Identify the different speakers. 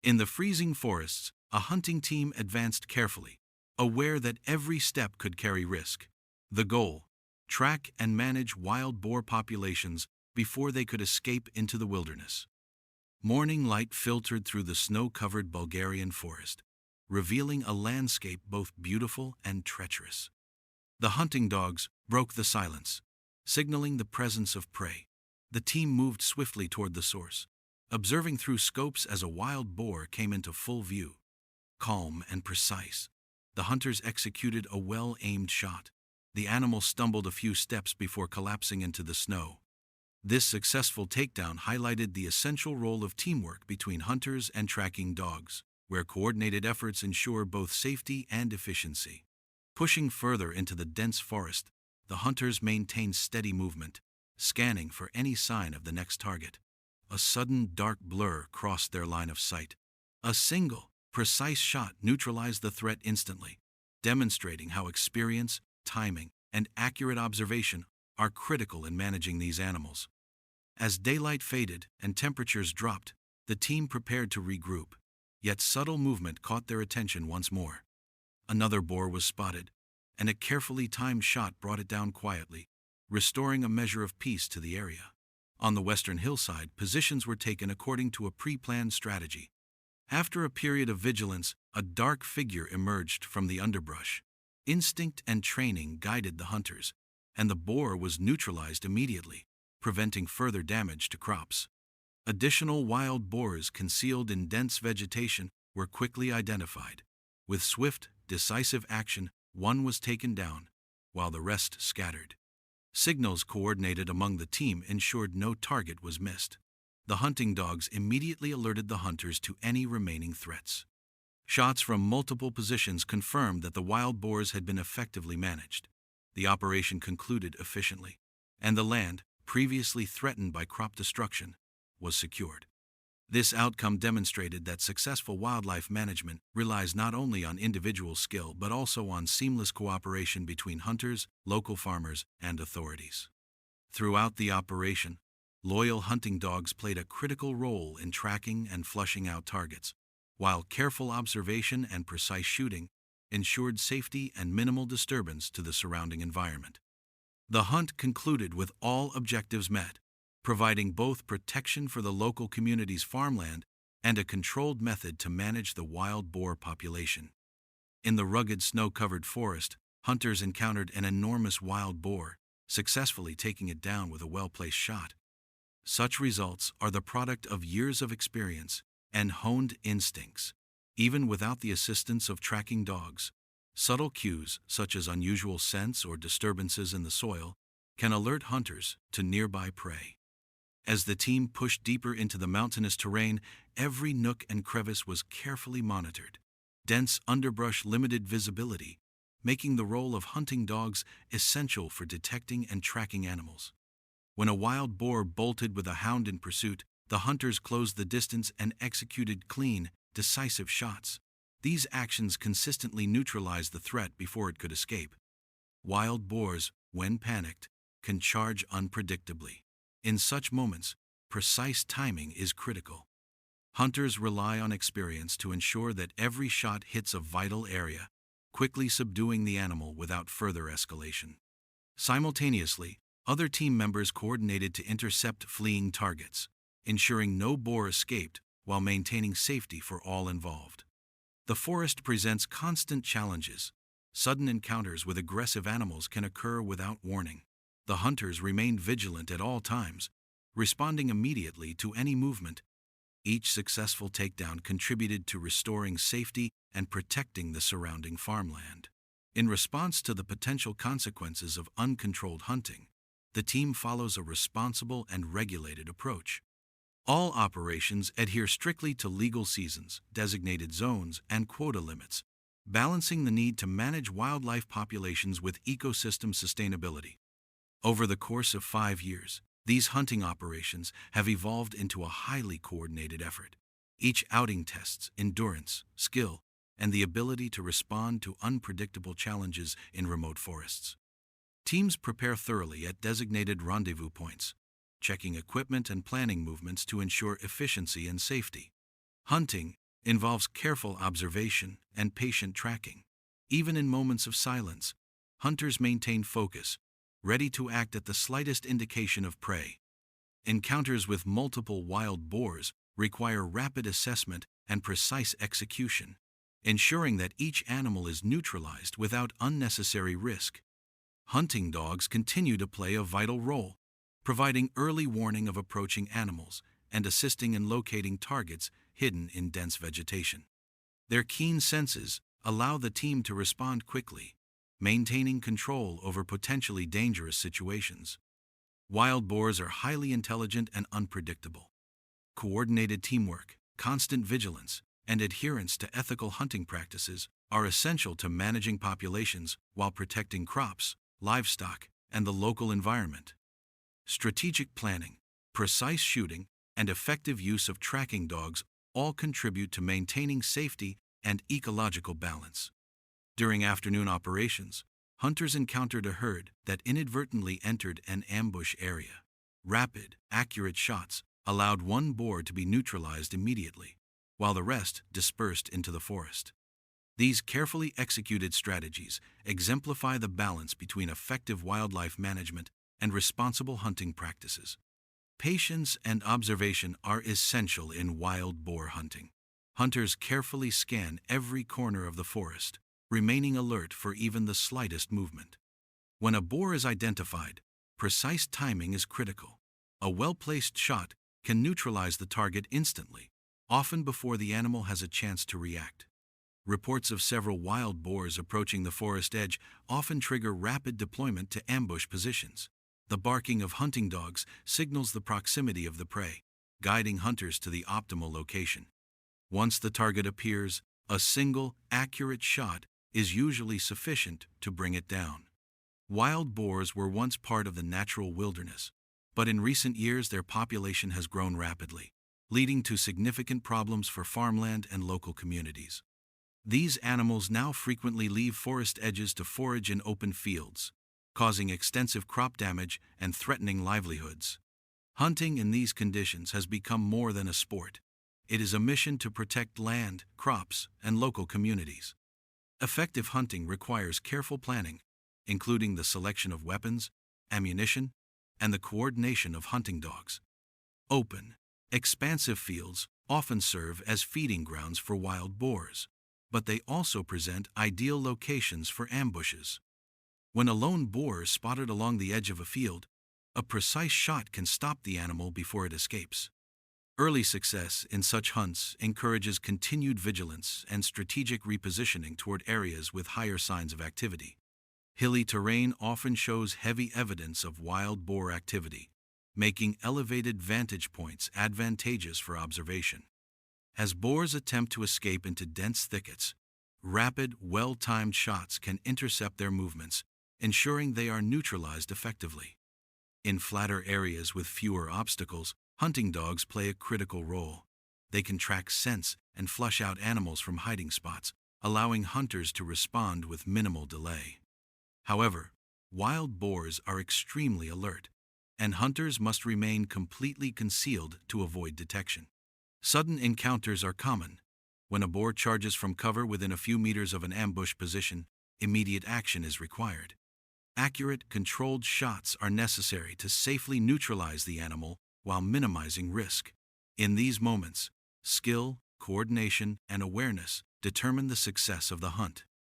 Speaker 1: In the freezing forests, a hunting team advanced carefully, aware that every step could carry risk. The goal: track and manage wild boar populations before they could escape into the wilderness. Morning light filtered through the snow-covered Bulgarian forest, revealing a landscape both beautiful and treacherous. The hunting dogs broke the silence, signaling the presence of prey. The team moved swiftly toward the source, observing through scopes as a wild boar came into full view. Calm and precise, the hunters executed a well-aimed shot. The animal stumbled a few steps before collapsing into the snow. This successful takedown highlighted the essential role of teamwork between hunters and tracking dogs, where coordinated efforts ensure both safety and efficiency. Pushing further into the dense forest, the hunters maintained steady movement, scanning for any sign of the next target. A sudden dark blur crossed their line of sight. A single, precise shot neutralized the threat instantly, demonstrating how experience, timing, and accurate observation are critical in managing these animals. As daylight faded and temperatures dropped, the team prepared to regroup, yet subtle movement caught their attention once more. Another boar was spotted, and a carefully timed shot brought it down quietly, restoring a measure of peace to the area. On the western hillside, positions were taken according to a pre-planned strategy. After a period of vigilance, a dark figure emerged from the underbrush. Instinct and training guided the hunters, and the boar was neutralized immediately, preventing further damage to crops. Additional wild boars concealed in dense vegetation were quickly identified. With swift, decisive action, one was taken down, while the rest scattered. Signals coordinated among the team ensured no target was missed. The hunting dogs immediately alerted the hunters to any remaining threats. Shots from multiple positions confirmed that the wild boars had been effectively managed. The operation concluded efficiently, and the land, previously threatened by crop destruction, was secured. This outcome demonstrated that successful wildlife management relies not only on individual skill but also on seamless cooperation between hunters, local farmers, and authorities. Throughout the operation, loyal hunting dogs played a critical role in tracking and flushing out targets, while careful observation and precise shooting ensured safety and minimal disturbance to the surrounding environment. The hunt concluded with all objectives met, providing both protection for the local community's farmland and a controlled method to manage the wild boar population. In the rugged snow-covered forest, hunters encountered an enormous wild boar, successfully taking it down with a well-placed shot. Such results are the product of years of experience and honed instincts. Even without the assistance of tracking dogs, subtle cues such as unusual scents or disturbances in the soil can alert hunters to nearby prey. As the team pushed deeper into the mountainous terrain, every nook and crevice was carefully monitored. Dense underbrush limited visibility, making the role of hunting dogs essential for detecting and tracking animals. When a wild boar bolted with a hound in pursuit, the hunters closed the distance and executed clean, decisive shots. These actions consistently neutralized the threat before it could escape. Wild boars, when panicked, can charge unpredictably. In such moments, precise timing is critical. Hunters rely on experience to ensure that every shot hits a vital area, quickly subduing the animal without further escalation. Simultaneously, other team members coordinated to intercept fleeing targets, ensuring no boar escaped while maintaining safety for all involved. The forest presents constant challenges. Sudden encounters with aggressive animals can occur without warning. The hunters remained vigilant at all times, responding immediately to any movement. Each successful takedown contributed to restoring safety and protecting the surrounding farmland. In response to the potential consequences of uncontrolled hunting, the team follows a responsible and regulated approach. All operations adhere strictly to legal seasons, designated zones, and quota limits, balancing the need to manage wildlife populations with ecosystem sustainability. Over the course of 5 years, these hunting operations have evolved into a highly coordinated effort. Each outing tests endurance, skill, and the ability to respond to unpredictable challenges in remote forests. Teams prepare thoroughly at designated rendezvous points, checking equipment and planning movements to ensure efficiency and safety. Hunting, involves careful observation and patient tracking. Even in moments of silence, hunters maintain focus, ready to act at the slightest indication of prey. Encounters with multiple wild boars require rapid assessment and precise execution, ensuring that each animal is neutralized without unnecessary risk. Hunting dogs continue to play a vital role, providing early warning of approaching animals and assisting in locating targets hidden in dense vegetation. Their keen senses allow the team to respond quickly, maintaining control over potentially dangerous situations. Wild boars are highly intelligent and unpredictable. Coordinated teamwork, constant vigilance, and adherence to ethical hunting practices are essential to managing populations while protecting crops, livestock, and the local environment. Strategic planning, precise shooting, and effective use of tracking dogs all contribute to maintaining safety and ecological balance. During afternoon operations, hunters encountered a herd that inadvertently entered an ambush area. Rapid, accurate shots allowed one boar to be neutralized immediately, while the rest dispersed into the forest. These carefully executed strategies exemplify the balance between effective wildlife management and responsible hunting practices. Patience and observation are essential in wild boar hunting. Hunters carefully scan every corner of the forest, remaining alert for even the slightest movement. When a boar is identified, precise timing is critical. A well-placed shot can neutralize the target instantly, often before the animal has a chance to react. Reports of several wild boars approaching the forest edge often trigger rapid deployment to ambush positions. The barking of hunting dogs signals the proximity of the prey, guiding hunters to the optimal location. Once the target appears, a single, accurate shot is usually sufficient to bring it down. Wild boars were once part of the natural wilderness, but in recent years their population has grown rapidly, leading to significant problems for farmland and local communities. These animals now frequently leave forest edges to forage in open fields, causing extensive crop damage and threatening livelihoods. Hunting in these conditions has become more than a sport. It is a mission to protect land, crops, and local communities. Effective hunting requires careful planning, including the selection of weapons, ammunition, and the coordination of hunting dogs. Open, expansive fields often serve as feeding grounds for wild boars, but they also present ideal locations for ambushes. When a lone boar is spotted along the edge of a field, a precise shot can stop the animal before it escapes. Early success in such hunts encourages continued vigilance and strategic repositioning toward areas with higher signs of activity. Hilly terrain often shows heavy evidence of wild boar activity, making elevated vantage points advantageous for observation. As boars attempt to escape into dense thickets, rapid, well-timed shots can intercept their movements, ensuring they are neutralized effectively. In flatter areas with fewer obstacles, hunting dogs play a critical role. They can track scents and flush out animals from hiding spots, allowing hunters to respond with minimal delay. However, wild boars are extremely alert, and hunters must remain completely concealed to avoid detection. Sudden encounters are common. When a boar charges from cover within a few meters of an ambush position, immediate action is required. Accurate, controlled shots are necessary to safely neutralize the animal while minimizing risk. In these moments, skill, coordination, and awareness determine the success of the hunt.